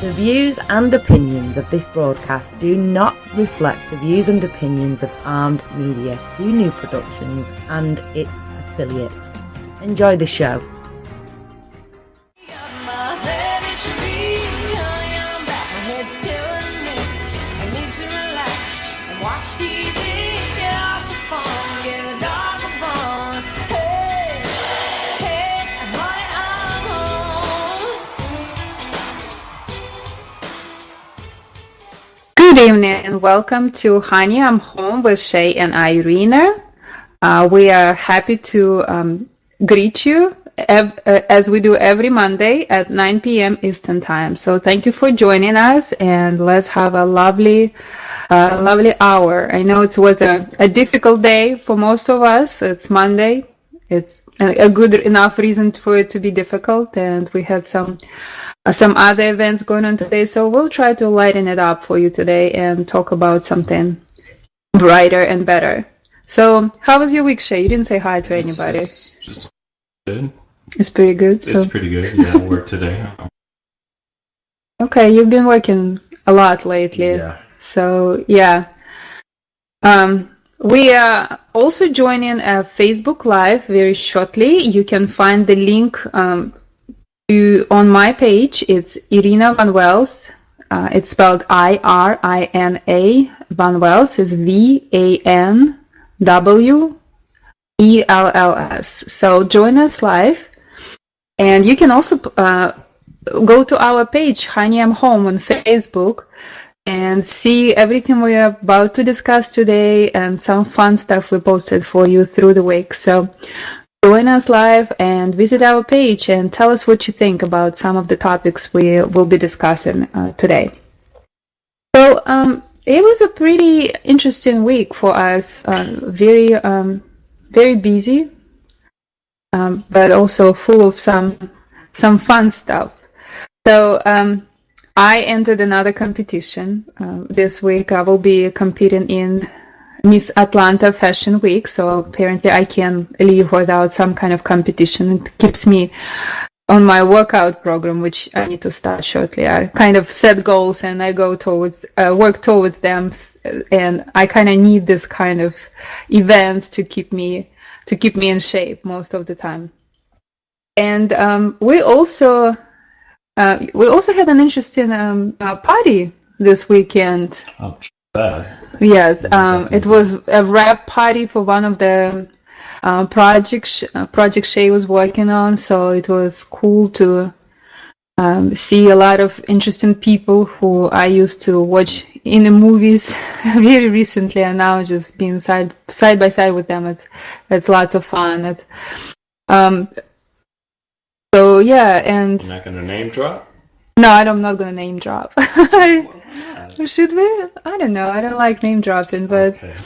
The views and opinions of this broadcast do not reflect the views and opinions of Armed Media, New Productions and its affiliates. Enjoy the show. Good evening and welcome to Honey, I'm Home with Shea and Irina. We are happy to greet you as we do every Monday at 9 p.m. Eastern Time. So thank you for joining us and let's have a lovely hour. I know it was a difficult day for most of us. It's Monday. It's a good enough reason for it to be difficult, and we had some other events going on today, so we'll try to lighten it up for you today and talk about something brighter and better. So how was your week, Shay? You didn't say hi to anybody. It's just good. It's pretty good. It's pretty good. Yeah, I worked today. Okay, you've been working a lot lately. Yeah. So yeah. We are also joining a Facebook Live very shortly. You can find the link on my page. It's Irina Van Wells. It's spelled I-R-I-N-A. Van Wells is V-A-N-W-E-L-L-S. So join us live. And you can also go to our page, Honey, I'm Home on Facebook, and see everything we are about to discuss today and some fun stuff we posted for you through the week. So join us live and visit our page and tell us what you think about some of the topics we will be discussing today. So it was a pretty interesting week for us, very busy, but also full of some fun stuff. So I entered another competition. This week I will be competing in Miss Atlanta Fashion Week, so apparently I can leave without some kind of competition. It keeps me on my workout program, which I need to start shortly. I kind of set goals and I go towards, work towards them, and I kind of need this kind of events to keep me in shape most of the time. And we also had an interesting party this weekend. Oh, bad. Yes, it was a wrap party for one of the projects Shea was working on. So it was cool to see a lot of interesting people who I used to watch in the movies very recently, and now just being side by side with them. It's lots of fun. So yeah, and You're not gonna name drop? No, I'm not gonna name drop. Should we? I don't know. I don't like name dropping, but Okay.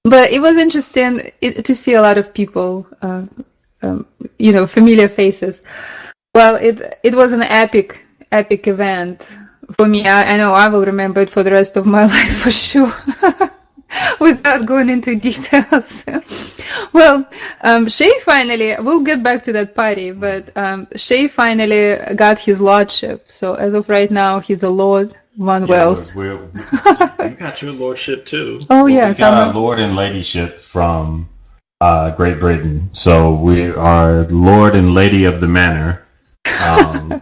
But it was interesting to see a lot of people, familiar faces. Well, it was an epic event for me. I know I will remember it for the rest of my life for sure. Without going into details. Well, Shea finally, we'll get back to that party, but Shea finally got his lordship. So as of right now, he's a Lord Van Wells. You got your lordship too. Oh, yes. We got our Lord and Ladyship from Great Britain. So we are Lord and Lady of the Manor from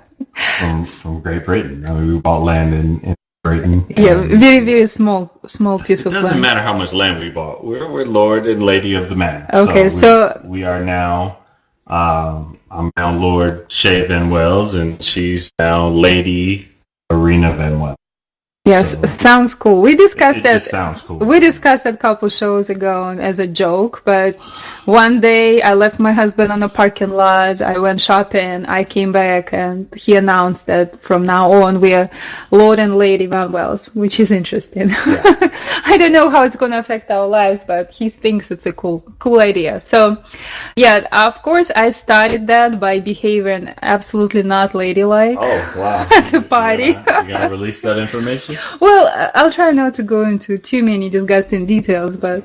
Great Britain. I mean, we bought land in Britain. Yeah, very, very small piece of land. It doesn't matter how much land we bought. We're Lord and Lady of the Manor. Okay, so we are now. I'm now Lord Shea Van Wells, and she's now Lady Irina Van Wells. Yes, so, sounds cool. We discussed that. Just sounds cool. We discussed that a couple shows ago as a joke, but one day I left my husband on a parking lot. I went shopping. I came back and he announced that from now on we are Lord and Lady Van Wells, which is interesting. Yeah. I don't know how it's going to affect our lives, but he thinks it's a cool idea. So, yeah, of course I started that by behaving absolutely not ladylike. Oh, wow. At the party. You gotta release that information? Well, I'll try not to go into too many disgusting details, but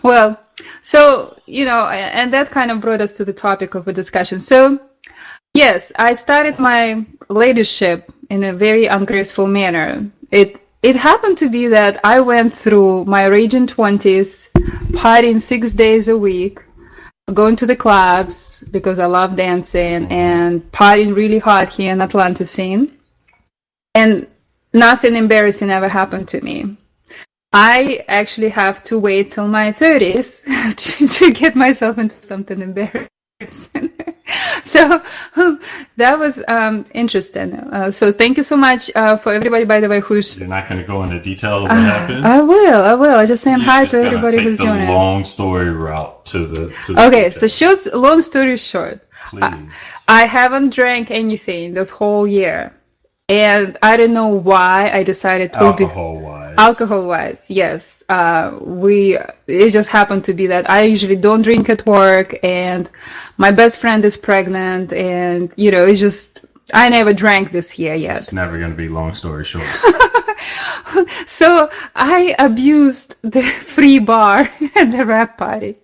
well, so, and that kind of brought us to the topic of a discussion. So, yes, I started my ladyship in a very ungraceful manner. It happened to be that I went through my raging 20s, partying 6 days a week, going to the clubs because I love dancing, and partying really hard here in Atlanta scene. And nothing embarrassing ever happened to me. I actually have to wait till my 30s to get myself into something embarrassing. So that was interesting. So thank you so much for everybody, by the way, who's... You're not going to go into detail of what happened? I will. I just saying hi to everybody who's joining. Take the long story route to the okay, details. So long story short. Please. I haven't drank anything this whole year. And I don't know why I decided to alcohol-wise, yes. It just happened to be that I usually don't drink at work, and my best friend is pregnant, and it's just I never drank this year yet. It's never going to be long story short. So I abused the free bar at the rap party.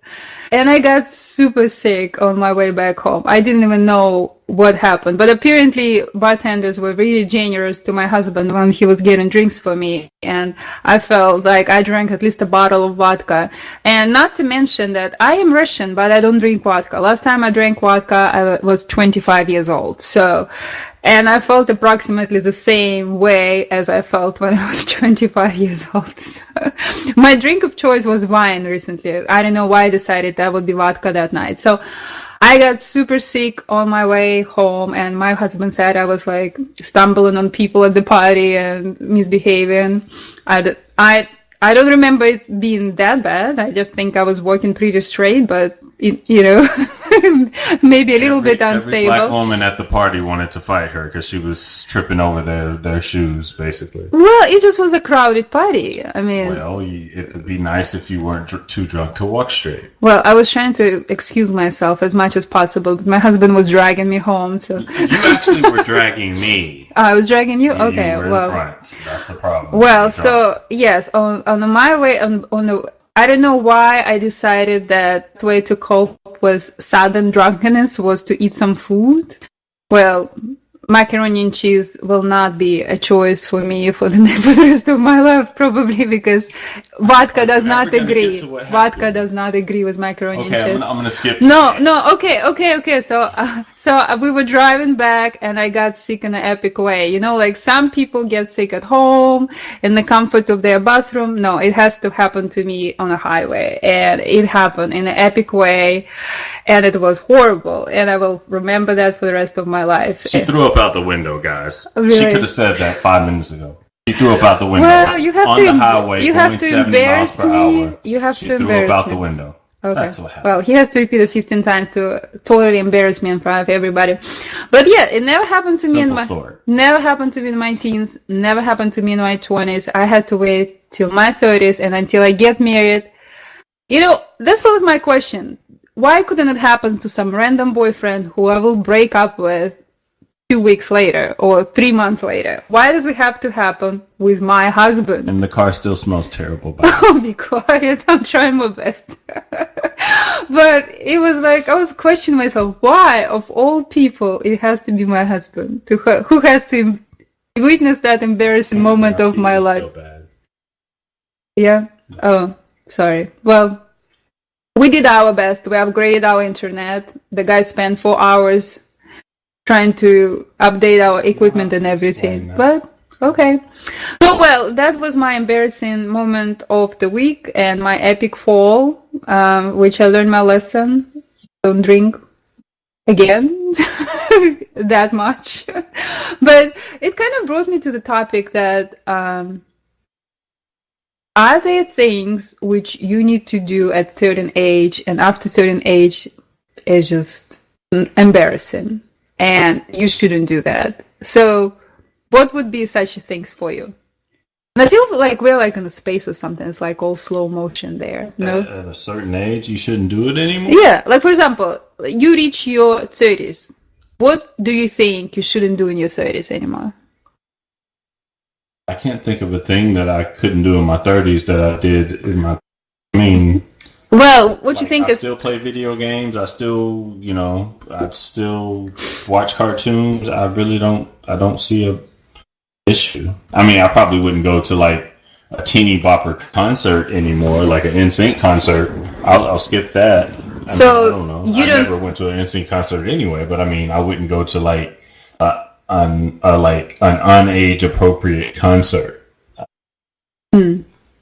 And I got super sick on my way back home. I didn't even know what happened. But apparently bartenders were really generous to my husband when he was getting drinks for me. And I felt like I drank at least a bottle of vodka. And not to mention that I am Russian, but I don't drink vodka. Last time I drank vodka, I was 25 years old. And I felt approximately the same way as I felt when I was 25 years old. So my drink of choice was wine recently. I don't know why I decided that would be vodka that night. So I got super sick on my way home, and my husband said I was like stumbling on people at the party and misbehaving. I don't remember it being that bad. I just think I was walking pretty straight, but maybe a little bit unstable. Every black woman at the party wanted to fight her because she was tripping over their shoes, basically. Well, it just was a crowded party. I mean, it would be nice if you weren't too drunk to walk straight. Well, I was trying to excuse myself as much as possible, but my husband was dragging me home. So you actually were dragging me. I was dragging you. Okay, you were in front. That's a problem. Well, so yes, on my way I don't know why I decided that the way to cope with sudden drunkenness was to eat some food. Well, macaroni and cheese will not be a choice for me for the rest of my life, probably, because vodka does not agree. Vodka does not agree with macaroni and cheese. I'm gonna skip. No. Okay. So we were driving back, and I got sick in an epic way. Like some people get sick at home in the comfort of their bathroom. No, it has to happen to me on a highway, and it happened in an epic way, and it was horrible. And I will remember that for the rest of my life. She threw up out the window, guys. Really? She could have said that 5 minutes ago. She threw up out the window. Well, you have on the highway. You have to 70 embarrass miles per hour. me. You have she to threw embarrass up out me. the window. Okay. That's what happened. Well, he has to repeat it 15 times to totally embarrass me in front of everybody. But yeah, it never happened to me in my teens. Never happened to me in my 20s. I had to wait till my 30s and until I get married. This was my question. Why couldn't it happen to some random boyfriend who I will break up with 2 weeks later or 3 months later? Why does it have to happen with my husband? And the car still smells terrible. Oh, be quiet. I'm trying my best. But it was like, I was questioning myself, why, of all people, it has to be my husband who has to witness that embarrassing moment of my life. So bad. Yeah? Oh, sorry. Well, we did our best. We upgraded our internet. The guy spent 4 hours trying to update our equipment and everything. But okay. So well, that was my embarrassing moment of the week and my epic fall, which I learned my lesson. Don't drink again that much. But it kind of brought me to the topic that are there things which you need to do at certain age and after certain age is just embarrassing? And you shouldn't do that. So what would be such things for you? And I feel like we're like in a space or something. It's like all slow motion there. No? At a certain age, you shouldn't do it anymore? Yeah. Like, for example, you reach your 30s. What do you think you shouldn't do in your 30s anymore? I can't think of a thing that I couldn't do in my 30s that I did in my... Well, what you think I is... still play video games. I still, I still watch cartoons. I don't see issue. I mean, I probably wouldn't go to like a teeny bopper concert anymore, like an NSYNC concert. I'll skip that. I don't know. I never went to an NSYNC concert anyway, but I mean, I wouldn't go to like an unage appropriate concert.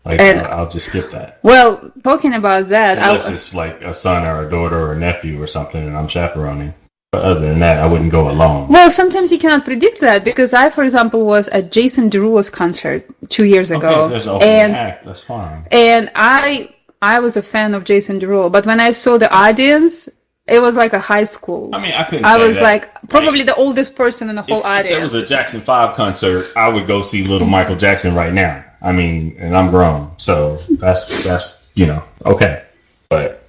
Like, I'll just skip that. Well, talking about that, unless it's like a son or a daughter or a nephew or something, and I'm chaperoning. But other than that, I wouldn't go alone. Well, sometimes you cannot predict that, because I, for example, was at Jason Derulo's concert 2 years ago. Okay, there's an opening act. That's fine. And I was a fan of Jason Derulo, but when I saw the audience, it was like a high school. I mean, I couldn't. I was like probably the oldest person in the whole audience. If there was a Jackson 5 concert, I would go see little Michael Jackson right now. I mean, and I'm grown, so that's okay. But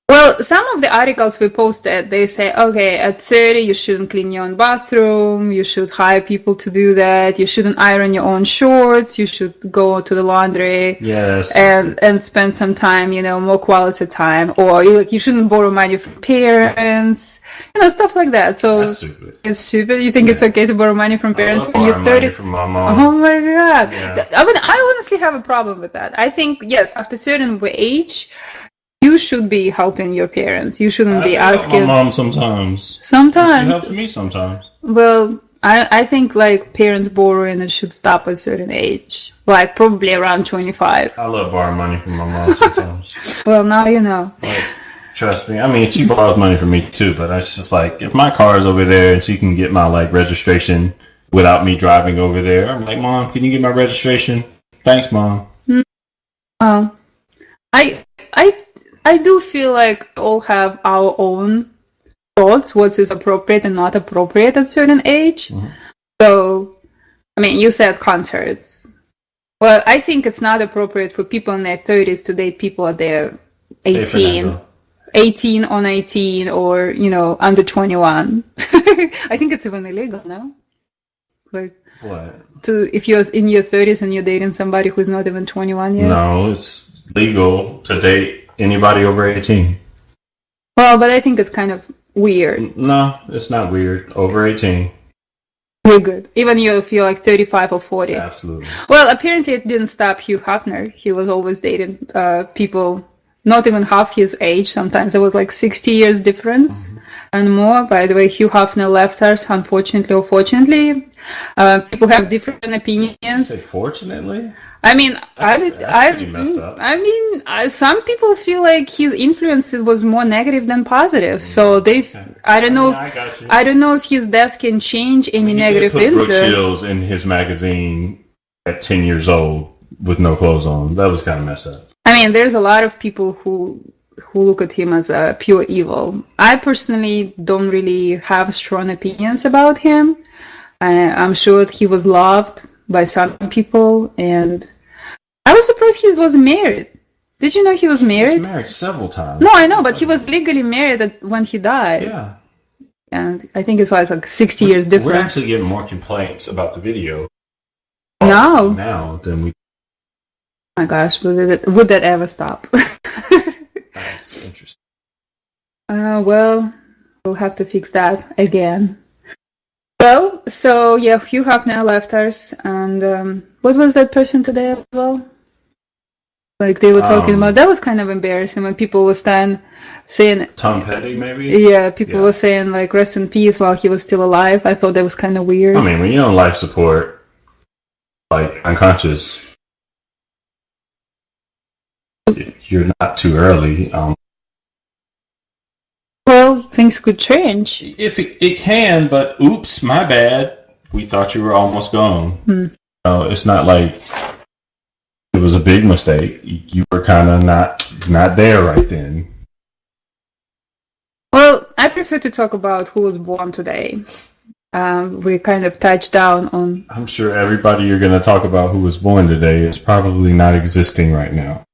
well, some of the articles we posted, they say, okay, at 30 you shouldn't clean your own bathroom, you should hire people to do that, you shouldn't iron your own shorts, you should go to the laundry, yes, and spend some time, more quality time, or you shouldn't borrow money from parents. Stuff like that. So that's stupid. It's stupid. You think it's okay to borrow money from parents when you're 30? Money from my mom. Oh my god! Yeah. I mean, I honestly have a problem with that. I think yes, after a certain age, you should be helping your parents. You shouldn't be asking. My mom sometimes. Sometimes she helps me sometimes. Well, I think like parents borrowing it should stop at a certain age, like probably around 25. I love borrowing money from my mom sometimes. Well, now you know. Trust me. I mean, she borrows money from me too, but it's just like, if my car is over there and she can get my like registration without me driving over there, I'm like, Mom, can you get my registration? Thanks, Mom. Well, I do feel like we all have our own thoughts, what is appropriate and not appropriate at a certain age. Mm-hmm. So, I mean, you said concerts. Well, I think it's not appropriate for people in their 30s to date people at their 18. 18 or 19 or, under 21. I think it's even illegal now. Like, what? If you're in your 30s and you're dating somebody who's not even 21 yet? No, it's legal to date anybody over 18. Well, but I think it's kind of weird. No, it's not weird. Over 18. You're good. Even if you're like 35 or 40. Absolutely. Well, apparently it didn't stop Hugh Hefner. He was always dating people not even half his age. Sometimes there was like 60 years difference and more. By the way, Hugh Hefner left us, unfortunately or fortunately. People have different opinions. You say fortunately? I mean, that's pretty messed up. I mean, some people feel like his influence was more negative than positive. So I don't know. I don't know if his death can change any negative influence. Brooke Shields in his magazine at 10 years old with no clothes on. That was kind of messed up. I mean, there's a lot of people who look at him as a pure evil. I personally don't really have strong opinions about him. I'm sure that he was loved by some people, and I was surprised he was married. Did you know he was married? He was married several times. No, I know, but he was legally married when he died. Yeah. And I think it's like 60 years difference. We're actually getting more complaints about the video now than we. Oh my gosh, would that ever stop? That's interesting. Well, we'll have to fix that again. Well, so yeah, Hugh Hefner left us, and what was that person today as well? Like they were talking about, that was kind of embarrassing when people were saying Tom Petty, maybe? Yeah, people were saying like rest in peace while he was still alive. I thought that was kind of weird. I mean, when you're on life support, like unconscious, you're not too early. Well, things could change. If it can, but oops, my bad. We thought you were almost gone. It's not like it was a big mistake. You were kind of not there right then. Well, I prefer to talk about who was born today. We kind of touched down on. I'm sure everybody you're going to talk about who was born today is probably not existing right now.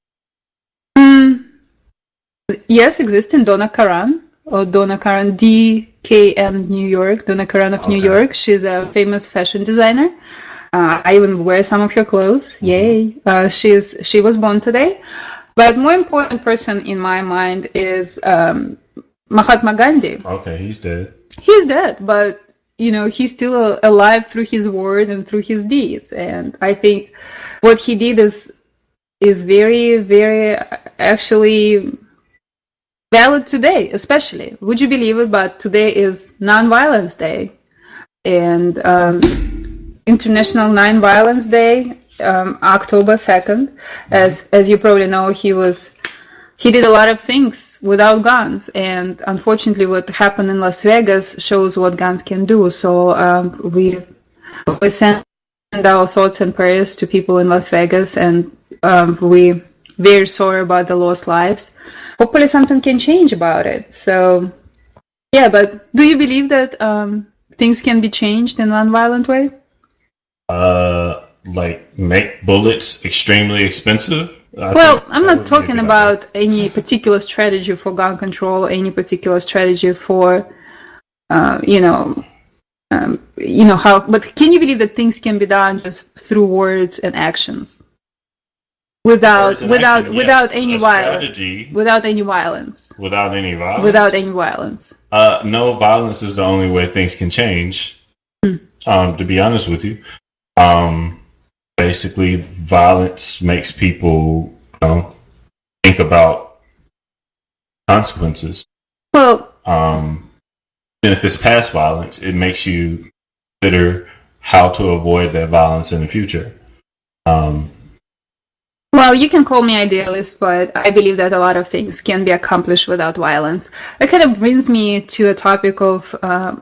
Yes, existing. Donna Karan. Or Donna Karan, DKN New York, Donna Karan of New York. She's a famous fashion designer. I even wear some of her clothes. Yay! She was born today. But more important person in my mind is Mahatma Gandhi. Okay, he's dead. He's dead, but he's still alive through his word and through his deeds. And I think what he did is very, very actually valid today, especially. Would you believe it? But today is Non-Violence Day, and International Non-Violence Day, October 2nd. As you probably know, he did a lot of things without guns, and unfortunately what happened in Las Vegas shows what guns can do. So we send our thoughts and prayers to people in Las Vegas, and we very sorry about the lost lives. Hopefully something can change about it. So yeah, but do you believe that things can be changed in a non-violent way? Like make bullets extremely expensive? I'm not talking about any particular strategy for gun control, any particular strategy for, how. But can you believe that things can be done just through words and actions, without any violence, without any violence, No, violence is the only way things can change. To be honest with you, basically, violence makes people, think about consequences. Well, and if it's past violence, it makes you consider how to avoid that violence in the future. Well, you can call me idealist, but I believe that a lot of things can be accomplished without violence. It kind of brings me to a topic of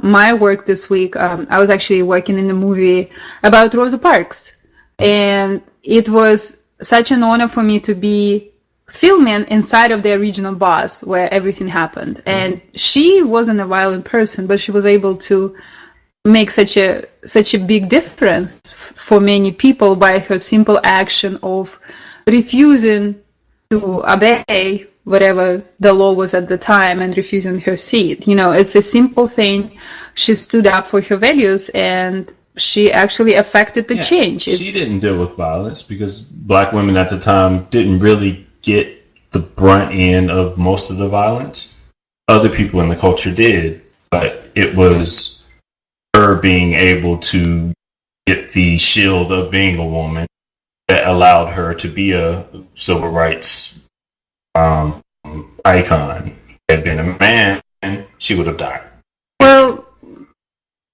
my work this week. I was actually working in a movie about Rosa Parks, and it was such an honor for me to be filming inside of the original boss where everything happened. And she wasn't a violent person, but she was able to make such a big difference for many people by her simple action of refusing to obey whatever the law was at the time and refusing her seat. It's a simple thing. She stood up for her values, and she actually affected the change. She didn't deal with violence because Black women at the time didn't really get the brunt end of most of the violence. Other people in the culture did, but it was her being able to get the shield of being a woman that allowed her to be a civil rights icon. Had been a man, she would have died. Well,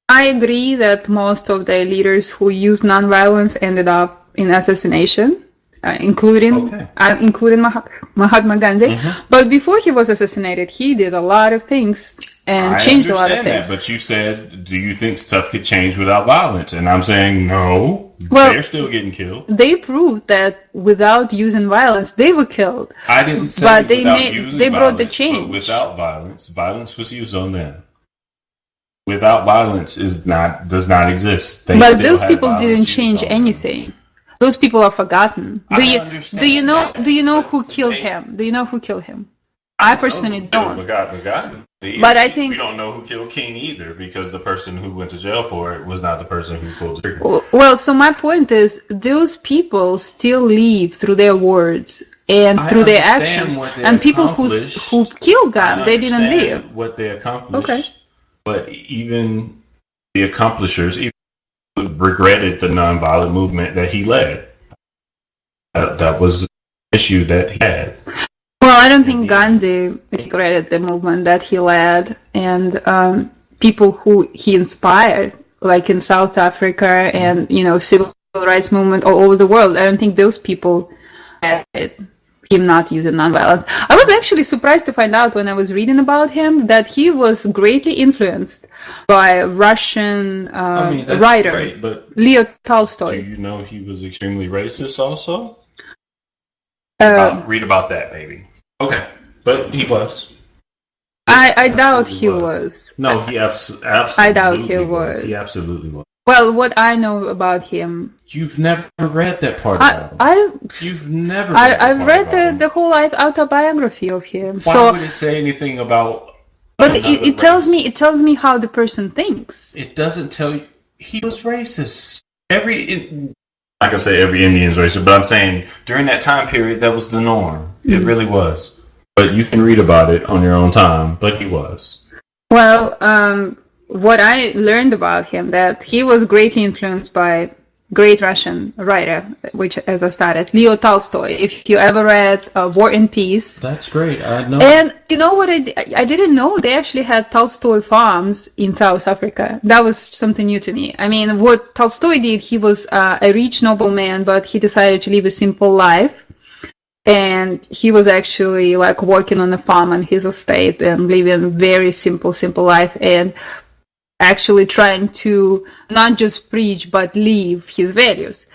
I agree that most of the leaders who used nonviolence ended up in assassination, including Mahatma Gandhi. Mm-hmm. But before he was assassinated, he did a lot of things and changed a lot of things. But you said, do you think stuff could change without violence? And I'm saying no. Well, they're still getting killed. They proved that without using violence, they were killed. I didn't say but they brought the change. Without violence, violence was used on them. Without violence does not exist. But those people didn't change anything. Those people are forgotten. Do you know who killed him? Do you know who killed him? I personally don't. But I think we don't know who killed King either, because the person who went to jail for it was not the person who pulled the trigger. Well, so my point is, those people still live through their words and through their actions. And people who killed them, they didn't live. What they accomplished. Okay. But even the accomplishers regretted the nonviolent movement that he led. That was the issue that he had. Well, I don't think Gandhi regretted the movement that he led, and people who he inspired, like in South Africa and civil rights movement all over the world. I don't think those people had him not using nonviolence. I was actually surprised to find out when I was reading about him that he was greatly influenced by a Russian writer, great, but Leo Tolstoy. Do you know he was extremely racist also? Read about that, baby. Okay, but he was. I doubt he was. No, he absolutely. I doubt he was. He absolutely was. Well, what I know about him. You've never read that part about him. You've never. I've read the whole autobiography of him. Why would it say anything about? But it tells me how the person thinks. It doesn't tell you he was racist. I can say every Indian's racist, but I'm saying during that time period, that was the norm. It really was. But you can read about it on your own time, but he was. Well, what I learned about him, that he was greatly influenced by great Russian writer, which, as I started, Leo Tolstoy. If you ever read War and Peace. That's great. I know. And you know what? I didn't know they actually had Tolstoy farms in South Africa. That was something new to me. I mean, what Tolstoy did, he was a rich nobleman, but he decided to live a simple life. And he was actually like working on a farm on his estate and living a very simple life, and actually trying to not just preach but live his values.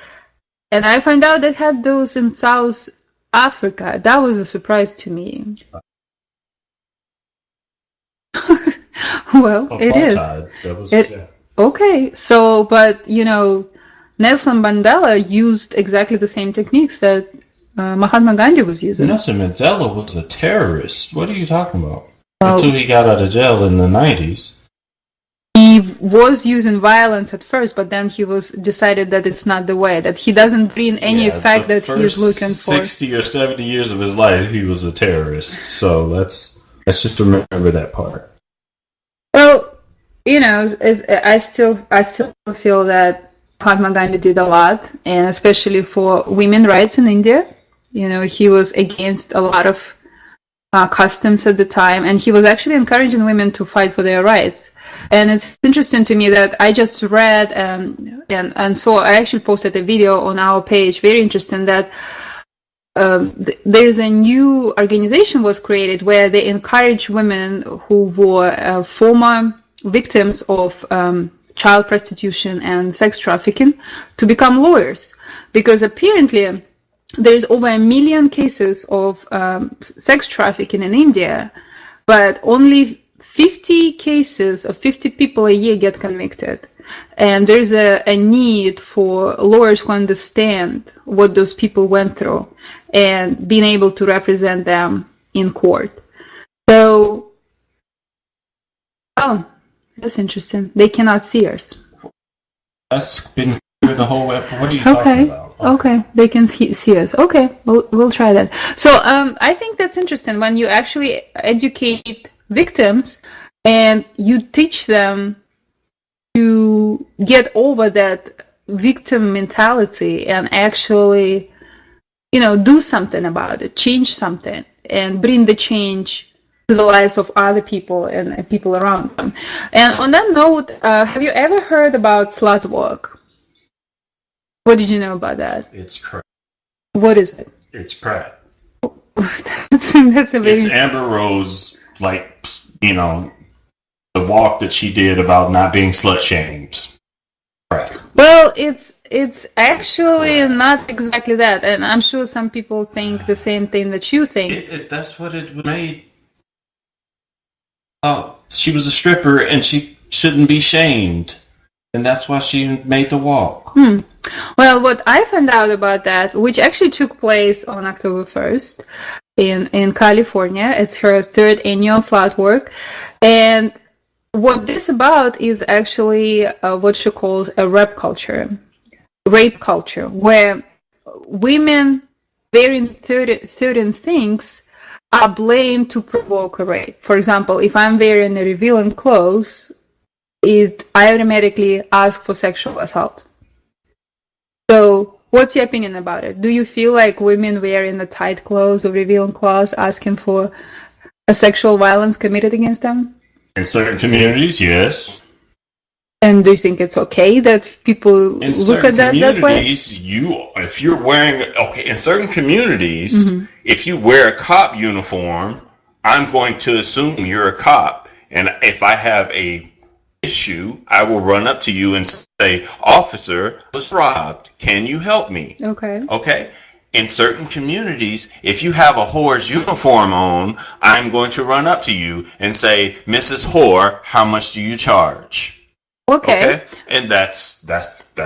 And I found out they had those in South Africa. That was a surprise to me. Well, it is. That was, Okay, so, but, you know, Nelson Mandela used exactly the same techniques that Mahatma Gandhi was using. Nelson Mandela was a terrorist. What are you talking about? Until he got out of jail in the 90s. He was using violence at first, but then he was decided that it's not the way, that he doesn't bring any effect that he's looking for. 60 or 70 years of his life, he was a terrorist. So let's just remember that part. Well, you know, I still feel that Mahatma Gandhi did a lot, and especially for women's rights in India. You know, he was against a lot of customs at the time, and he was actually encouraging women to fight for their rights. And it's interesting to me that I just read, and so I actually posted a video on our page, very interesting, that there's a new organization was created where they encourage women who were former victims of child prostitution and sex trafficking to become lawyers, because apparently there's over 1 million cases of sex trafficking in India, but only 50 cases of 50 people a year get convicted. And there's a need for lawyers who understand what those people went through and being able to represent them in court. So, oh, that's interesting. They cannot see us. That's been the whole web. What are you talking about? Okay, they can see us. Okay, we'll try that. So I think that's interesting when you actually educate victims and you teach them to get over that victim mentality and actually, you know, do something about it, change something, and bring the change to the lives of other people and people around them. And on that note, have you ever heard about slut work? What did you know about that? It's crap. What is it? It's crap. that's a very... It's Amber Rose, like, you know, the walk that she did about not being slut-shamed. Crap. Well, it's actually not exactly that, and I'm sure some people think the same thing that you think. That's what it made. Oh, she was a stripper, and she shouldn't be shamed. And that's why she made the walk. Well, what I found out about that, which actually took place on October 1st in California, it's her 3rd annual slut work. And what this about is actually what she calls a rape culture, where women wearing certain things are blamed to provoke a rape. For example, if I'm wearing a revealing clothes, I automatically ask for sexual assault. So, what's your opinion about it? Do you feel like women wearing the tight clothes or revealing clothes asking for a sexual violence committed against them? In certain communities, yes. And do you think it's okay that people look at that way? If you're wearing, in certain communities, if you wear a cop uniform, I'm going to assume you're a cop. And if I have a issue, I will run up to you and say, "Officer, I was robbed. Can you help me?" Okay. In certain communities, if you have a whore's uniform on, I'm going to run up to you and say, "Mrs. Whore, how much do you charge?" Okay. And that's the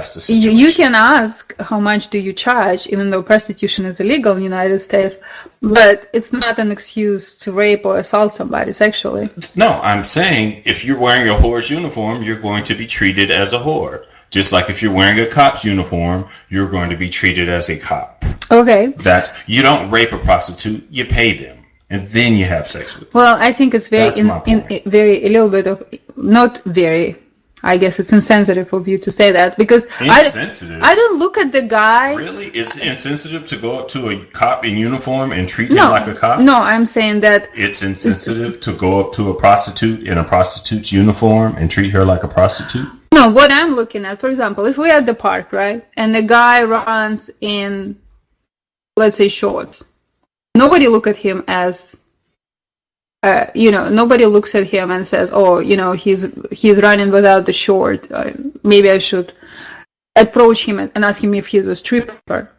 situation. You can ask how much do you charge, even though prostitution is illegal in the United States, but it's not an excuse to rape or assault somebody sexually. No, I'm saying if you're wearing a whore's uniform, you're going to be treated as a whore. Just like if you're wearing a cop's uniform, you're going to be treated as a cop. Okay. You don't rape a prostitute, you pay them. and then you have sex with them. Well, I think it's very, a little bit of, not very, I guess it's insensitive of you to say that, because insensitive. I don't look at the guy. Really? It's insensitive to go up to a cop in uniform and treat him like a cop? No, I'm saying that it's insensitive to go up to a prostitute in a prostitute's uniform and treat her like a prostitute? No, what I'm looking at, for example, if we're at the park, right, and the guy runs in, let's say, shorts, nobody look at him as, nobody looks at him and says, oh, he's running without the short. Maybe I should approach him and ask him if he's a stripper.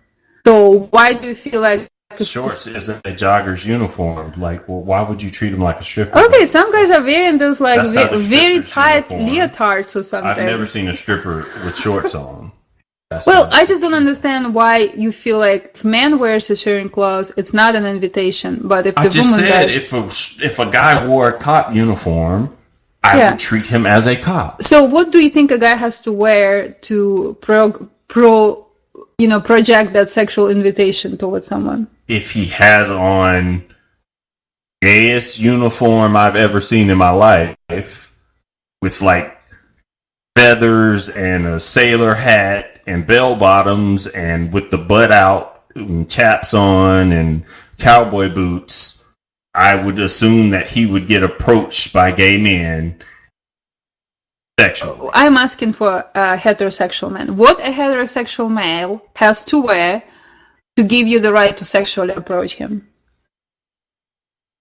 So why do you feel like shorts isn't a jogger's uniform? Like, well, why would you treat him like a stripper? Okay, some guys are wearing those like very tight leotards or something. I've never seen a stripper with shorts on. I just don't understand why you feel like if man wears a certain clothes, it's not an invitation. But if the woman does, if a guy wore a cop uniform, I would treat him as a cop. So what do you think a guy has to wear to project that sexual invitation towards someone? If he has on gayest uniform I've ever seen in my life, with like feathers and a sailor hat and bell bottoms and with the butt out and chaps on and cowboy boots, I would assume that he would get approached by gay men sexually. I'm asking for a heterosexual man. What a heterosexual male has to wear to give you the right to sexually approach him?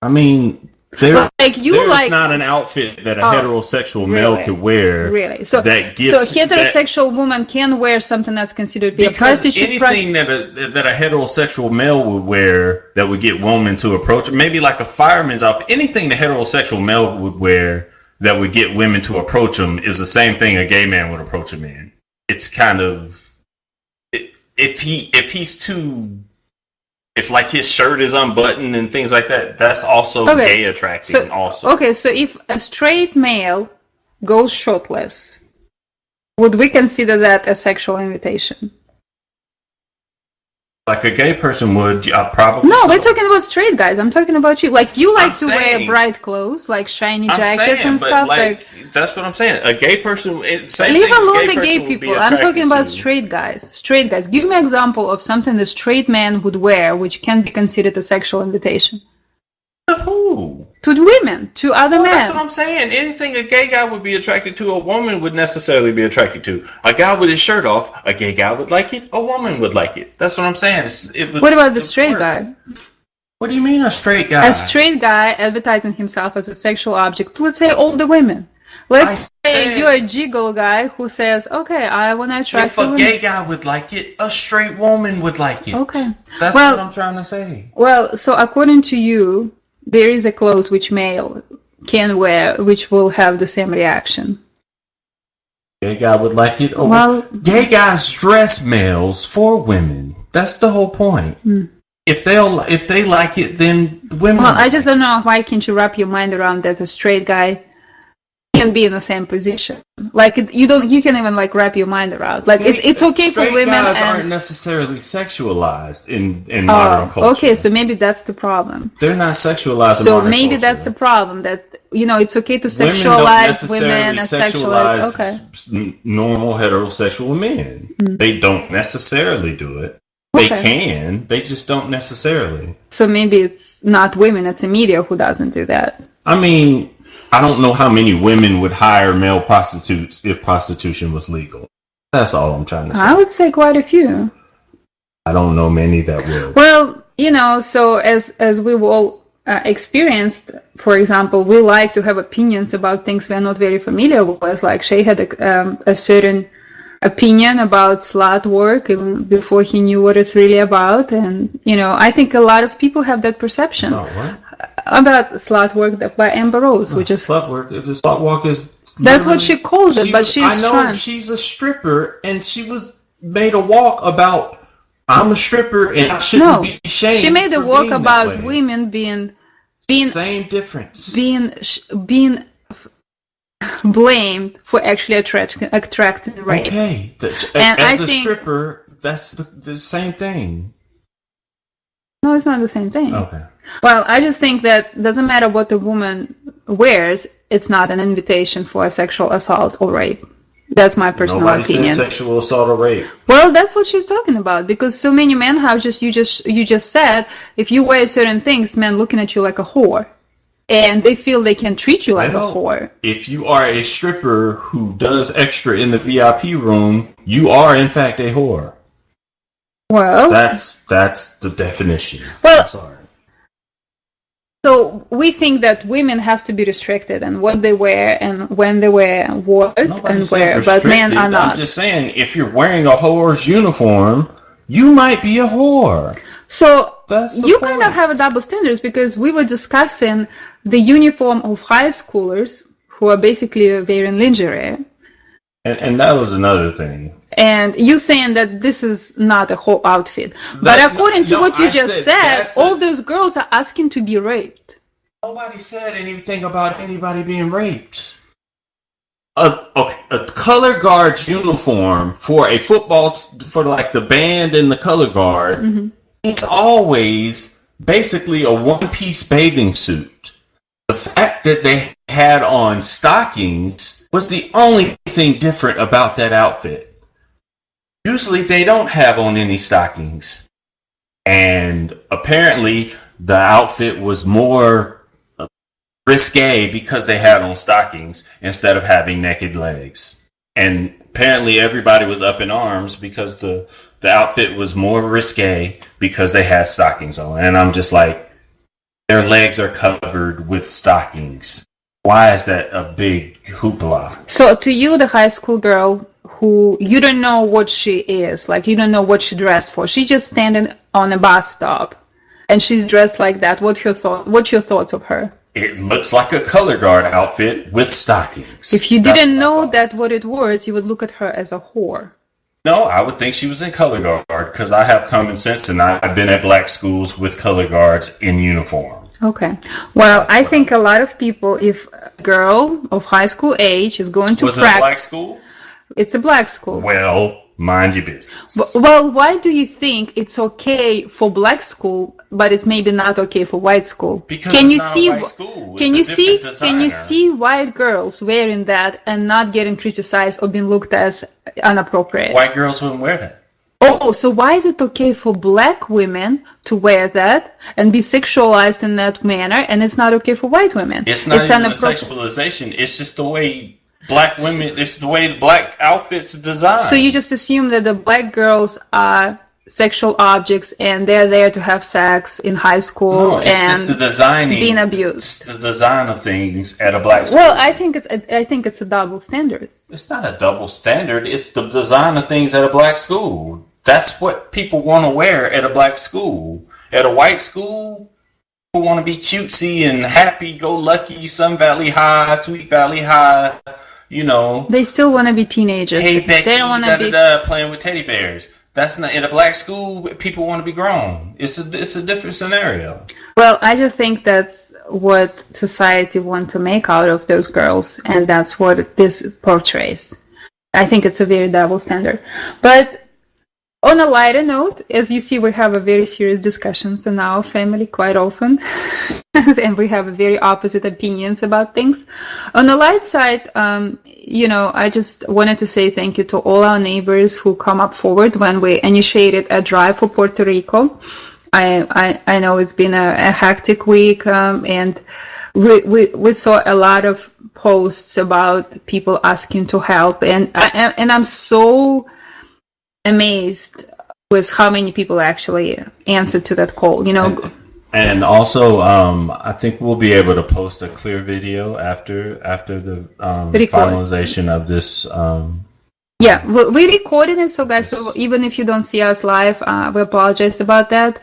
I mean, there's not an outfit that a heterosexual male could wear. Really? So heterosexual woman can wear something that's considered to be a prostitute. Anything that a heterosexual male would wear that would get women to approach, maybe like a fireman's outfit, anything the heterosexual male would wear that would get women to approach him is the same thing a gay man would approach a man. It's kind of if like his shirt is unbuttoned and things like that, that's also gay attracting. So if a straight male goes shirtless, would we consider that a sexual invitation? Like a gay person would, probably. No, we're talking about straight guys. I'm talking about you. Like you like to wear bright clothes, like shiny jackets and stuff. Like that's what I'm saying. A gay person. Leave alone the gay people. I'm talking about straight guys. Straight guys. Give me an example of something the straight man would wear, which can be considered a sexual invitation. To who? To women, to other men. That's what I'm saying. Anything a gay guy would be attracted to, a woman would necessarily be attracted to. A guy with his shirt off, a gay guy would like it, a woman would like it. That's what I'm saying. What about the straight guy? What do you mean a straight guy? A straight guy advertising himself as a sexual object. Let's say all the women. Let's say you're a gigolo guy who says, okay, I want to attract If a gay guy would like it, a straight woman would like it. Okay. That's what I'm trying to say. Well, so according to you, there is a clothes which male can wear, which will have the same reaction. Gay guy would like it. Gay guys dress males for women. That's the whole point. If they like it, then women. Well, I just don't know why can't you wrap your mind around that a straight guy can be in the same position. Like you can even like wrap your mind around. Like it's okay for women. Straight guys aren't necessarily sexualized in modern culture. Okay, so maybe that's the problem. They're not sexualized. So maybe that's the problem. That it's okay to sexualize women and sexualize. Okay. Normal heterosexual men. They don't necessarily do it. They can. They just don't necessarily. So maybe it's not women. It's the media who doesn't do that. I mean, I don't know how many women would hire male prostitutes if prostitution was legal. That's all I'm trying to say. I would say quite a few. I don't know many that would. Well, so as we've all experienced, for example, we like to have opinions about things we're not very familiar with. Like Shea had a certain opinion about slut work even before he knew what it's really about. And, I think a lot of people have that perception. Oh, what? About slut work by Amber Rose, which is slut work. The slut walk is that's what she calls it, but she's trans. She's a stripper, and she was made a walk about I'm a stripper and I shouldn't be ashamed. She made a walk about women being same difference, being blamed for actually attracting rape. Okay, and as a stripper, that's the same thing. No, it's not the same thing. Okay. Well, I just think that doesn't matter what the woman wears, it's not an invitation for a sexual assault or rape. That's my personal opinion. Nobody said sexual assault or rape. Well, that's what she's talking about, because so many men have you just said, if you wear certain things, men looking at you like a whore. And they feel they can treat you like a whore. If you are a stripper who does extra in the VIP room, you are in fact a whore. Well, that's the definition. Well, I'm sorry. So we think that women have to be restricted in what they wear and when they wear what and where, but men are not. I'm just saying, if you're wearing a whore's uniform, you might be a whore. So you kind of have a double standards, because we were discussing the uniform of high schoolers who are basically wearing lingerie. And that was another thing. And you saying that this is not a whole outfit. But according to what you just said, all those girls are asking to be raped. Nobody said anything about anybody being raped. A color guard's uniform for a football, for like the band and the color guard, it's always basically a one-piece bathing suit. The fact that they had on stockings was the only thing different about that outfit. Usually they don't have on any stockings. And apparently the outfit was more risque because they had on stockings instead of having naked legs. And apparently everybody was up in arms because the outfit was more risque because they had stockings on. And I'm just like, their legs are covered with stockings. Why is that a big hoopla? So to you, the high school girl who you don't know what she is, like you don't know what she dressed for. She's just standing on a bus stop and she's dressed like that. What's your thoughts of her? It looks like a color guard outfit with stockings. If you didn't know that what it was, you would look at her as a whore. No, I would think she was in color guard because I have common sense and I've been at black schools with color guards in uniform. Okay. Well, I think a lot of people, if a girl of high school age is going to Was it a black school? It's a black school. Well, mind your business. Well, why do you think it's okay for black school, but it's maybe not okay for white school? Because it's not a white school. Can you see white girls wearing that and not getting criticized or being looked as inappropriate? White girls wouldn't wear that. Oh, so why is it okay for black women to wear that and be sexualized in that manner, and it's not okay for white women? It's not even a sexualization. It's just the way black women, it's the way black outfits are designed. So you just assume that the black girls are sexual objects and they're there to have sex in high school just the designing, being abused. It's the design of things at a black school. Well, I think it's a double standard. It's not a double standard. It's the design of things at a black school. That's what people want to wear at a black school. At a white school, people want to be cutesy and happy-go-lucky, Sun Valley High, Sweet Valley High, you know. They still want to be teenagers. Hey, Becky, they don't want to be playing with teddy bears. That's not in a black school. People want to be grown. It's a different scenario. Well, I just think that's what society wants to make out of those girls, and that's what this portrays. I think it's a very double standard. But on a lighter note, as you see, we have a very serious discussions in our family quite often, and we have very opposite opinions about things. On the light side, I just wanted to say thank you to all our neighbors who come up forward when we initiated a drive for Puerto Rico. I know it's been a hectic week, and we saw a lot of posts about people asking to help, and I'm so amazed with how many people actually answered to that call, And also, I think we'll be able to post a clear video after the finalization of this. Yeah, we recorded it, so guys, even if you don't see us live, we apologize about that.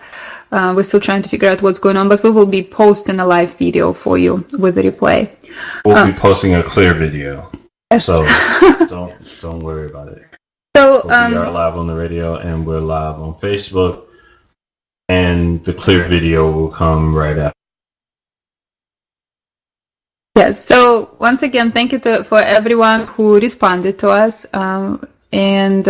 We're still trying to figure out what's going on, but we will be posting a live video for you with the replay. We'll be posting a clear video, so don't worry about it. So we are live on the radio, and we're live on Facebook, and the clear video will come right after. Yes. So once again, thank you for everyone who responded to us, And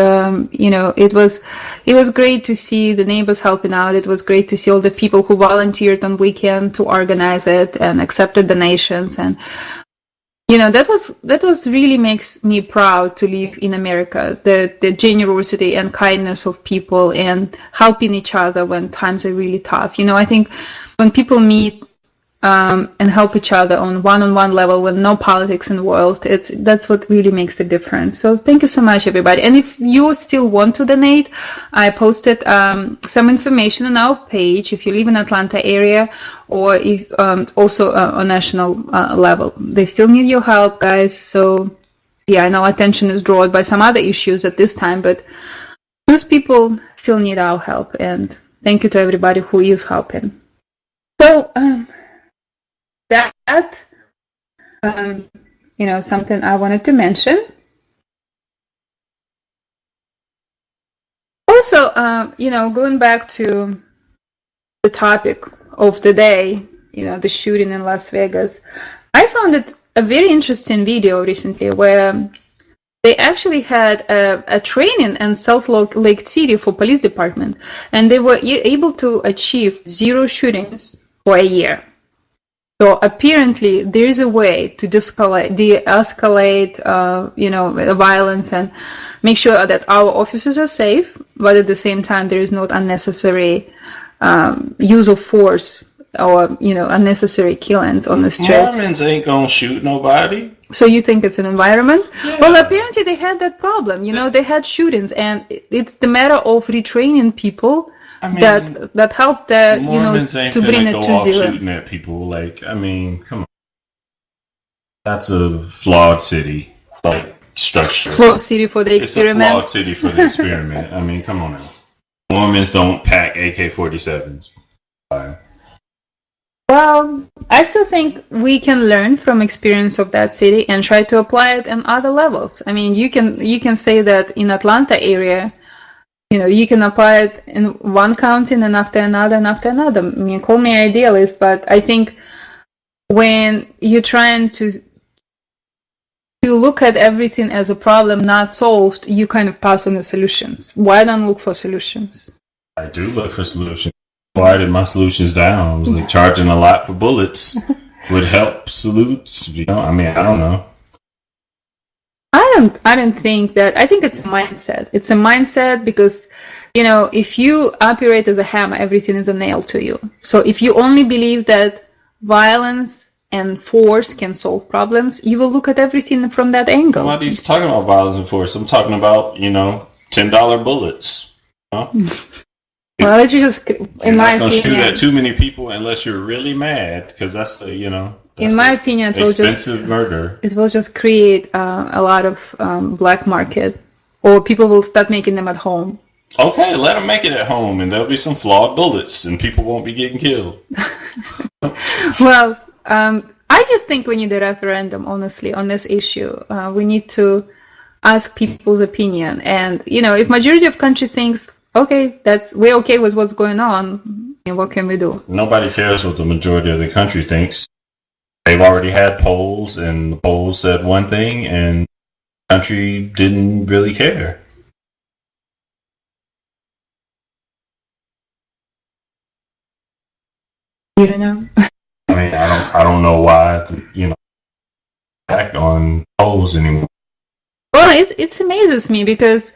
it was great to see the neighbors helping out. It was great to see all the people who volunteered on weekend to organize it and accepted donations. And that was really makes me proud to live in America. The generosity and kindness of people and helping each other when times are really tough. I think when people meet and help each other on one-on-one level with no politics in the world, that's what really makes the difference. So thank you so much, everybody. And if you still want to donate, I posted some information on our page if you live in Atlanta area, or if also on national level. They still need your help, guys. So yeah, I know attention is drawn by some other issues at this time, but those people still need our help. And thank you to everybody who is helping. So that something I wanted to mention. Also, going back to the topic of the day, the shooting in Las Vegas, I found it a very interesting video recently where they actually had a training in Salt Lake City for police department, and they were able to achieve 0 shootings for a year. So apparently there is a way to de-escalate, violence and make sure that our officers are safe, but at the same time there is not unnecessary use of force or unnecessary killings on the streets. Mormons ain't gonna shoot nobody. So you think it's an environment? Yeah. Well, apparently they had that problem. They had shootings, and it's the matter of retraining people. That helped to bring it to 0. Shooting at people, come on. That's a flawed city, structure. Flawed city for the experiment. It's a flawed city for the experiment. Come on now. Mormons don't pack AK-47s. Well, I still think we can learn from experience of that city and try to apply it in other levels. You can say that in Atlanta area, you can apply it in one county and after another and after another. Call me idealist, but I think when you're trying to look at everything as a problem not solved, you kind of pass on the solutions. Why don't look for solutions? I do look for solutions. Why did my solutions down? Was charging a lot for bullets would help salutes. I don't know. I don't think that. I think it's a mindset. It's a mindset because, if you operate as a hammer, everything is a nail to you. So if you only believe that violence and force can solve problems, you will look at everything from that angle. Nobody's talking about violence and force. I'm talking about, $10 bullets. Well, it's just, in my opinion, don't shoot at too many people unless you're really mad, because that's the, in my opinion, it will expensive murder. It will just create a lot of black market, or people will start making them at home. Okay, let them make it at home, and there'll be some flawed bullets, and people won't be getting killed. Well, I just think we need a referendum, honestly, on this issue. We need to ask people's opinion, and if majority of country thinks, okay, we're okay with what's going on, what can we do? Nobody cares what the majority of the country thinks. They've already had polls, and the polls said one thing, and the country didn't really care. You don't know? I don't know why, back on polls anymore. Well, it amazes me because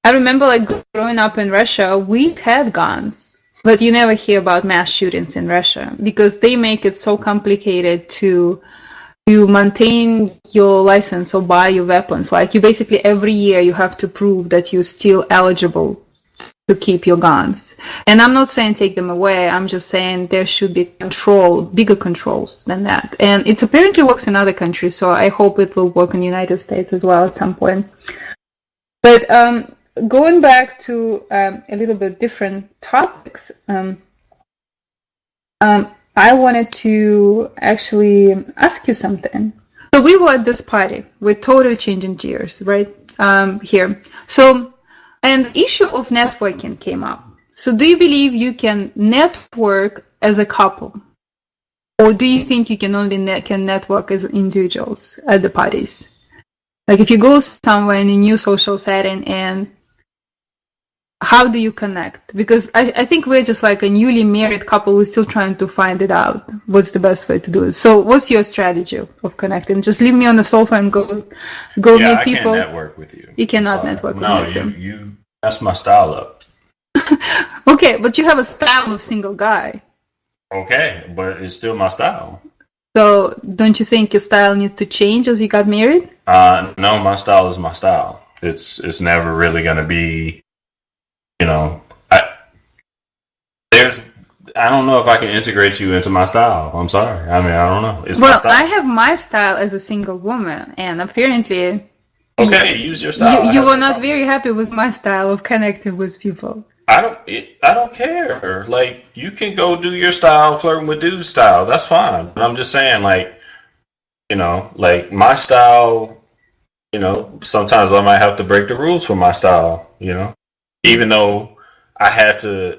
I remember growing up in Russia, we had guns, but you never hear about mass shootings in Russia because they make it so complicated to maintain your license or buy your weapons. You basically every year you have to prove that you're still eligible to keep your guns. And I'm not saying take them away. I'm just saying there should be bigger controls than that. And it apparently works in other countries, so I hope it will work in the United States as well at some point. But going back to a little bit different topics, I wanted to actually ask you something. So we were at this party. We're totally changing gears, right? Here. And the issue of networking came up. So do you believe you can network as a couple? Or do you think you can only network as individuals at the parties? Like if you go somewhere in a new social setting, and how do you connect? Because I think we're just like a newly married couple who's still trying to find it out. What's the best way to do it? So what's your strategy of connecting? Just leave me on the sofa and go meet people? I can't network with you. You cannot network with me. No, you mess my style up. Okay, but you have a style of single guy. Okay, but it's still my style. So don't you think your style needs to change as you got married? No, my style is my style. It's never really gonna be, I don't know if I can integrate you into my style. I'm sorry. I mean, I don't know. It's my style. I have my style as a single woman, and apparently, okay, use your style. You were not very happy with my style of connecting with people. I don't care. Like, you can go do your style, flirting with dude's style. That's fine. But I'm just saying, like my style. Sometimes I might have to break the rules for my style. Even though I had to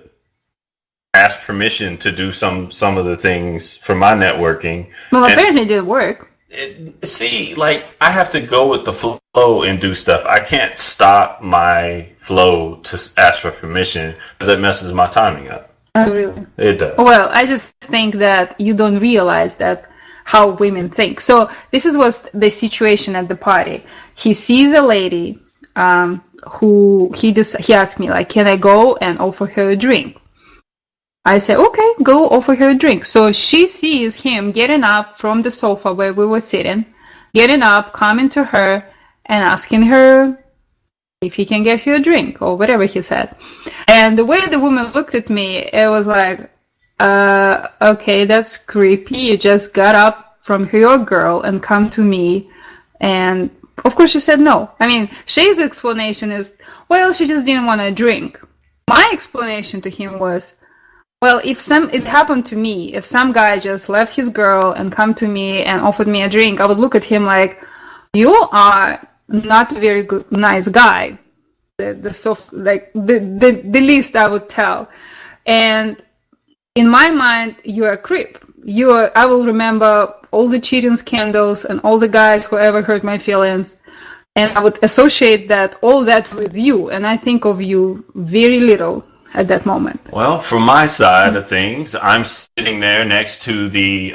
ask permission to do some of the things for my networking. Well, apparently it didn't work. I have to go with the flow and do stuff. I can't stop my flow to ask for permission because it messes my timing up. Oh, really? It does. Well, I just think that you don't realize that how women think. So this was the situation at the party. He sees a lady who he asked me, like, can I go and offer her a drink? I said, okay, go offer her a drink. So she sees him getting up from the sofa where we were sitting, getting up, coming to her and asking her if he can get her a drink or whatever he said. And the way the woman looked at me, it was like, okay, that's creepy. You just got up from your girl and come to me. And of course she said no. I mean, Shay's explanation is, well, she just didn't want a drink. My explanation to him was, well, it happened to me, if some guy just left his girl and come to me and offered me a drink, I would look at him like, you are not a very nice guy. The least I would tell. And in my mind, you're a creep. I will remember all the cheating scandals and all the guys who ever hurt my feelings. And I would associate all that with you. And I think of you very little at that moment. Well, from my side of things, I'm sitting there next to the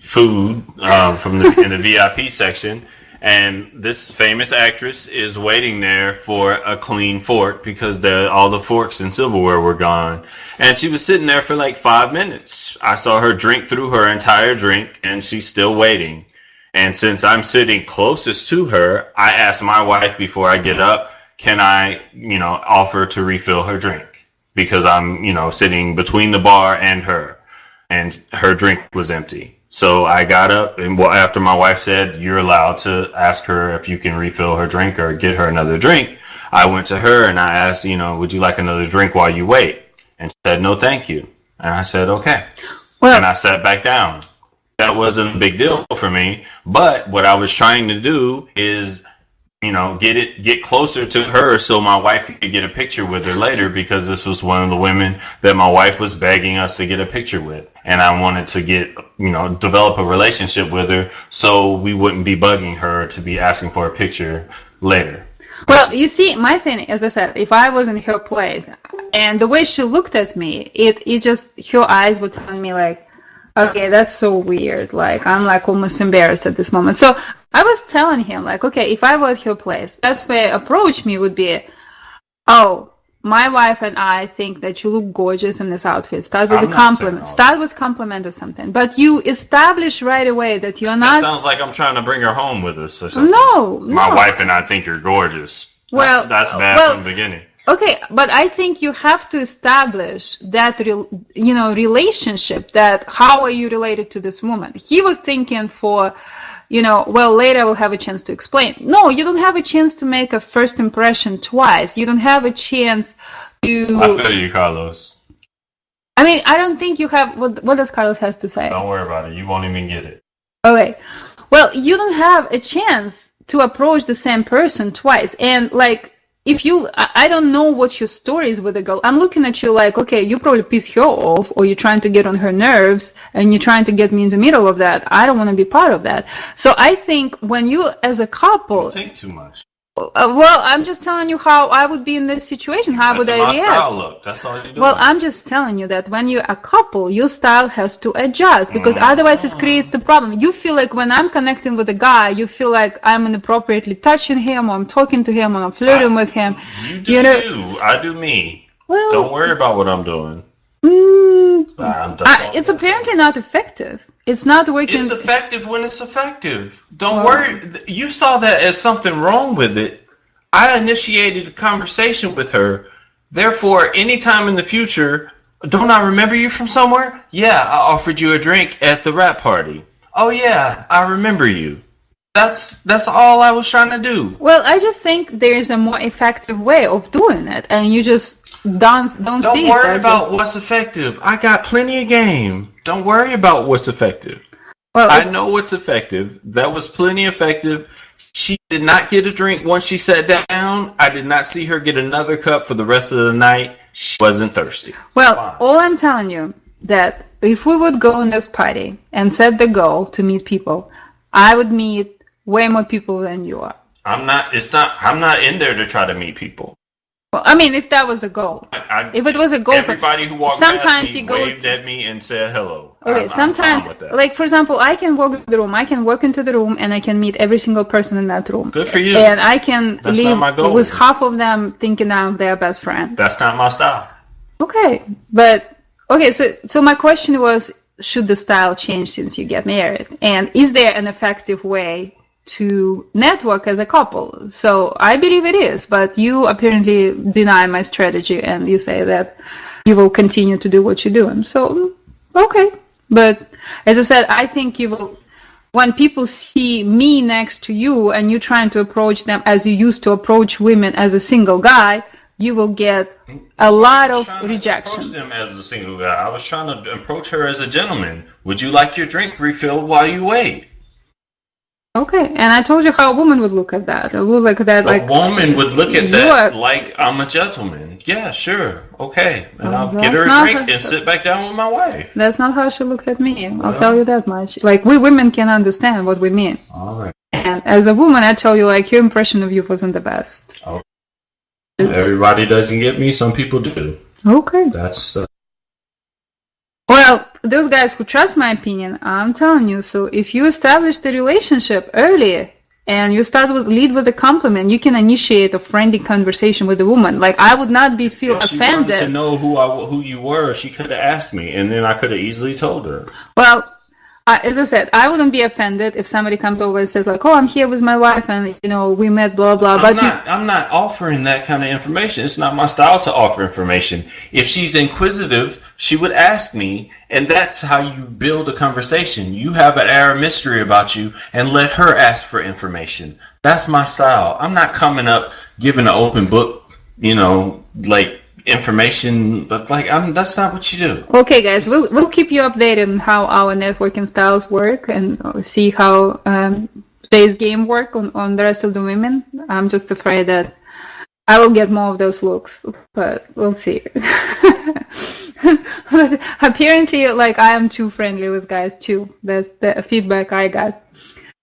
food in the VIP section, and this famous actress is waiting there for a clean fork because all the forks and silverware were gone, and she was sitting there for like 5 minutes. I saw her drink through her entire drink, and she's still waiting. And since I'm sitting closest to her, I asked my wife before I get up, can I, offer to refill her drink? Because I'm, sitting between the bar and her. And her drink was empty. So I got up, and after my wife said, you're allowed to ask her if you can refill her drink or get her another drink, I went to her and I asked, would you like another drink while you wait? And she said, no, thank you. And I said, okay. Well, and I sat back down. That wasn't a big deal for me. But what I was trying to do is, get closer to her so my wife could get a picture with her later, because this was one of the women that my wife was begging us to get a picture with. And I wanted to develop a relationship with her so we wouldn't be bugging her to be asking for a picture later. Well, you see, my thing, as I said, if I was in her place and the way she looked at me, it just, her eyes were telling me like, okay, that's so weird. Like, I'm like almost embarrassed at this moment. So I was telling him like, okay, if I were at your place, that's where approach me would be, oh, my wife and I think that you look gorgeous in this outfit. Start with a compliment. Start with compliment or something. But you establish right away that you're not. That sounds like I'm trying to bring her home with us or something. No. My wife and I think you're gorgeous. Well, that's bad from the beginning. Okay, but I think you have to establish that, relationship, that how are you related to this woman? He was thinking for, well, later I will have a chance to explain. No, you don't have a chance to make a first impression twice. You don't have a chance to... I feel you, Carlos. I mean, I don't think you have... What does Carlos has to say? Don't worry about it. You won't even get it. Okay. Well, you don't have a chance to approach the same person twice. And, like, if you, I don't know what your story is with the girl. I'm looking at you like, okay, you probably piss her off, or you're trying to get on her nerves, and you're trying to get me in the middle of that. I don't want to be part of that. So I think when you, as a couple, you think too much. Well, I'm just telling you how I would be in this situation. How would I react? Style look. That's all you're doing. Well, I'm just telling you that when you're a couple, your style has to adjust, because otherwise it creates the problem. You feel like when I'm connecting with a guy, you feel like I'm inappropriately touching him, or I'm talking to him, or I'm flirting with him. You do you. I do me. Well, don't worry about what I'm doing. It's apparently not effective. It's not working. It's effective when it's effective. Don't worry. You saw that as something wrong with it. I initiated a conversation with her. Therefore, anytime in the future, don't I remember you from somewhere? Yeah, I offered you a drink at the rap party. Oh yeah, I remember you. That's all I was trying to do. Well, I just think there's a more effective way of doing it, and you just don't see it. Don't worry about what's effective. I got plenty of game. Don't worry about what's effective. Well, I know what's effective. That was plenty effective. She did not get a drink once she sat down. I did not see her get another cup for the rest of the night. She wasn't thirsty. Well, all I'm telling you that if we would go on this party and set the goal to meet people, I would meet way more people than you are. I'm not in there to try to meet people. Well, I mean, if that was a goal. If it was a goal, everybody who walked past me waved at me and said hello. Okay, sometimes, like for example, I can walk into the room, I can walk into the room, and I can meet every single person in that room. Good for you. And I can leave with half of them thinking I'm their best friend. That's not my style. Okay, so my question was, should the style change since you get married? And is there an effective way to network as a couple? So I believe it is, but you apparently deny my strategy, and you say that you will continue to do what you're doing. So, okay. But as I said, I think you will, when people see me next to you and you're trying to approach them as you used to approach women as a single guy, you will get a lot of rejections. Approach them as a single guy. I was trying to approach her as a gentleman. Would you like your drink refilled while you wait? Okay, and I told you how a woman would look at that. A woman would look at that like I'm a gentleman. Yeah, sure, okay. And I'll get her a drink and sit back down with my wife. That's not how she looked at me. I'll tell you that much. Like, we women can understand what we mean. All right. And as a woman, I tell you, like, your impression of you wasn't the best. Okay. Everybody doesn't get me. Some people do. Okay. That's... Well, those guys who trust my opinion, I'm telling you, so if you establish the relationship early and you lead with a compliment, you can initiate a friendly conversation with a woman. Like, I would not feel offended. She wanted to know who you were. She could have asked me, and then I could have easily told her. Well, as I said, I wouldn't be offended if somebody comes over and says, like, oh, I'm here with my wife, and, we met, blah, blah. I'm not offering that kind of information. It's not my style to offer information. If she's inquisitive, she would ask me, and that's how you build a conversation. You have an air of mystery about you, and let her ask for information. That's my style. I'm not coming up giving an open book, like, information, but that's not what you do. Okay, guys, we'll keep you updated on how our networking styles work, and see how today's game work on the rest of the women. I'm just afraid that I will get more of those looks, but we'll see. But apparently, like, I am too friendly with guys too. That's the feedback I got.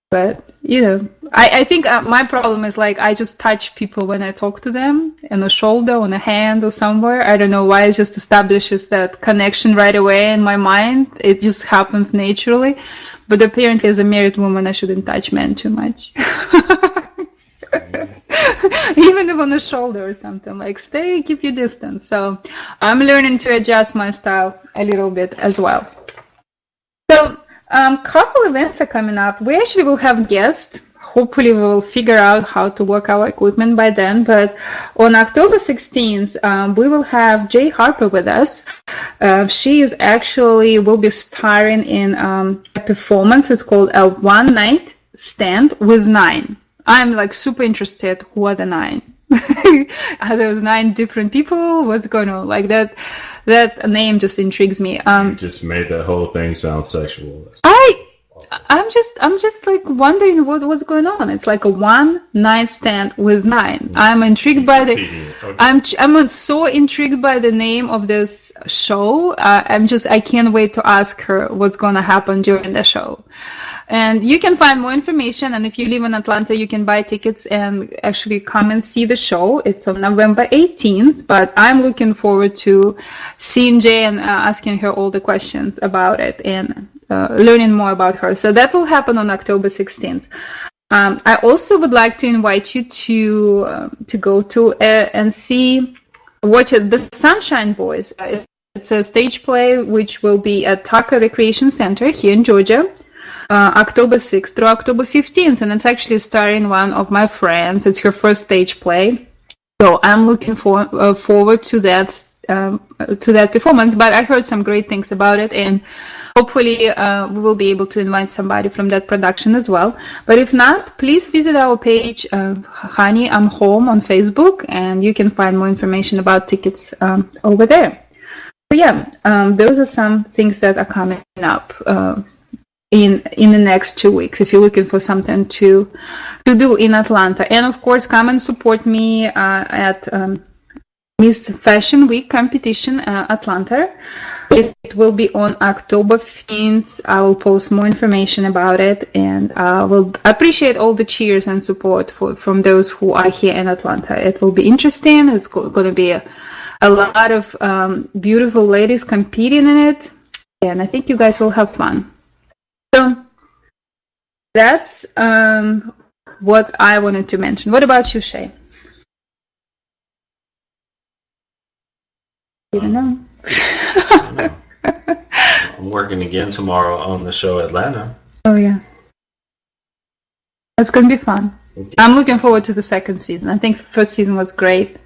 But, I think my problem is, like, I just touch people when I talk to them, on the shoulder, on a hand, or somewhere. I don't know why. It just establishes that connection right away in my mind. It just happens naturally. But apparently, as a married woman, I shouldn't touch men too much. Even if on the shoulder or something. Like, keep your distance. So I'm learning to adjust my style a little bit as well. So... couple events are coming up. We actually will have guests. Hopefully we will figure out how to work our equipment by then. But on October 16th, we will have Jay Harper with us. She will be starring in a performance. It's called A One Night Stand with 9. I'm like super interested. Who are the 9? Are those 9 different people? What's going on? Like that name just intrigues me. You just made that whole thing sound sexual. I'm just like wondering what's going on. It's like a one night stand with 9. I'm intrigued by the. Okay. I'm so intrigued by the name of this show. I can't wait to ask her what's going to happen during the show. And you can find more information. And if you live in Atlanta, you can buy tickets and actually come and see the show. It's on November 18th. But I'm looking forward to seeing Jay and asking her all the questions about it and learning more about her. So that will happen on October 16th. I also would like to invite you to go to and watch The Sunshine Boys. It's a stage play which will be at Tucker Recreation Center here in Georgia. October 6th through October 15th, and it's actually starring one of my friends. It's her first stage play, so I'm looking forward to that performance. But I heard some great things about it, and hopefully we will be able to invite somebody from that production as well. But if not, please visit our page, Honey, I'm Home on Facebook, and you can find more information about tickets over there. So yeah, those are some things that are coming up in the next 2 weeks if you're looking for something to do in Atlanta. And of course, come and support me at Miss Fashion Week competition Atlanta. It will be on October 15th. I will post more information about it, and I will appreciate all the cheers and support from those who are here in Atlanta. It will be interesting. It's going to be a lot of beautiful ladies competing in it, and I think you guys will have fun. So that's what I wanted to mention. What about you, Shea? You don't know. I'm working again tomorrow on the show Atlanta. Oh yeah, it's gonna be fun. I'm looking forward to the second season. I think the first season was great,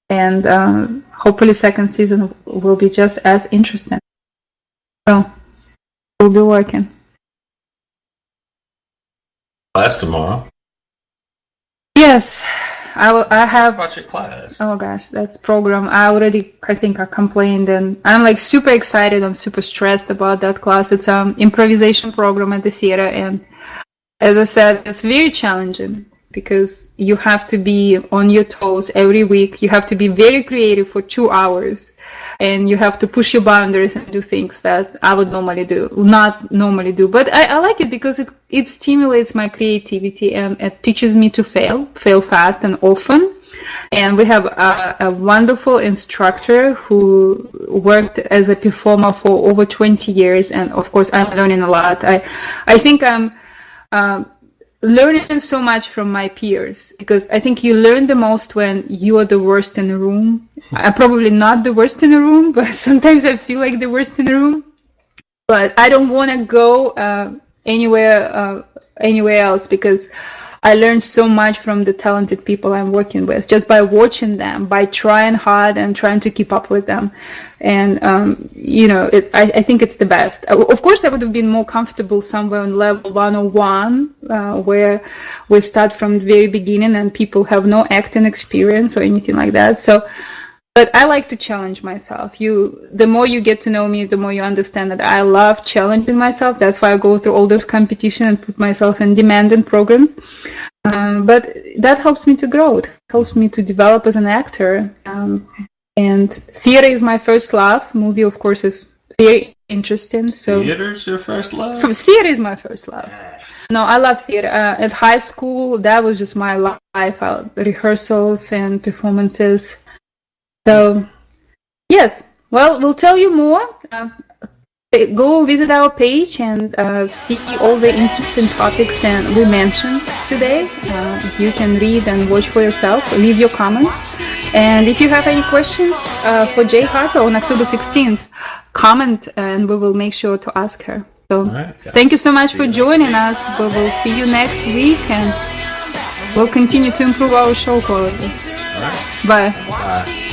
and hopefully second season will be just as interesting. So we'll be working. Class tomorrow. Yes, I have. About your class. Oh gosh, that program. I think I complained, and I'm like super excited. I'm super stressed about that class. It's an improvisation program at the theater, and as I said, it's very challenging because you have to be on your toes every week. You have to be very creative for 2 hours, and you have to push your boundaries and do things that I would not normally do. But I like it because it stimulates my creativity, and it teaches me to fail fast and often. And we have a wonderful instructor who worked as a performer for over 20 years. And of course, I'm learning a lot. I think I'm learning so much from my peers, because I think you learn the most when you are the worst in the room. I'm probably not the worst in the room, but sometimes I feel like the worst in the room. But I don't want to go anywhere else, because I learned so much from the talented people I'm working with just by watching them, by trying hard and trying to keep up with them. And, I think it's the best. Of course, I would have been more comfortable somewhere on level 101, where we start from the very beginning and people have no acting experience or anything like that. But I like to challenge myself. The more you get to know me, the more you understand that I love challenging myself. That's why I go through all those competitions and put myself in demanding programs. But that helps me to grow. It helps me to develop as an actor. And theater is my first love. Movie, of course, is very interesting. So theater's your first love? Theater is my first love. No, I love theater. At high school, that was just my life. Rehearsals and performances. So, yes, well, we'll tell you more. Go visit our page and see all the interesting topics that we mentioned today. You can read and watch for yourself. Leave your comments. And if you have any questions for Jay Harper on October 16th, comment and we will make sure to ask her. So, right, thank you so much for joining us. We will see you next week, and we'll continue to improve our show quality. All right. Bye. Bye.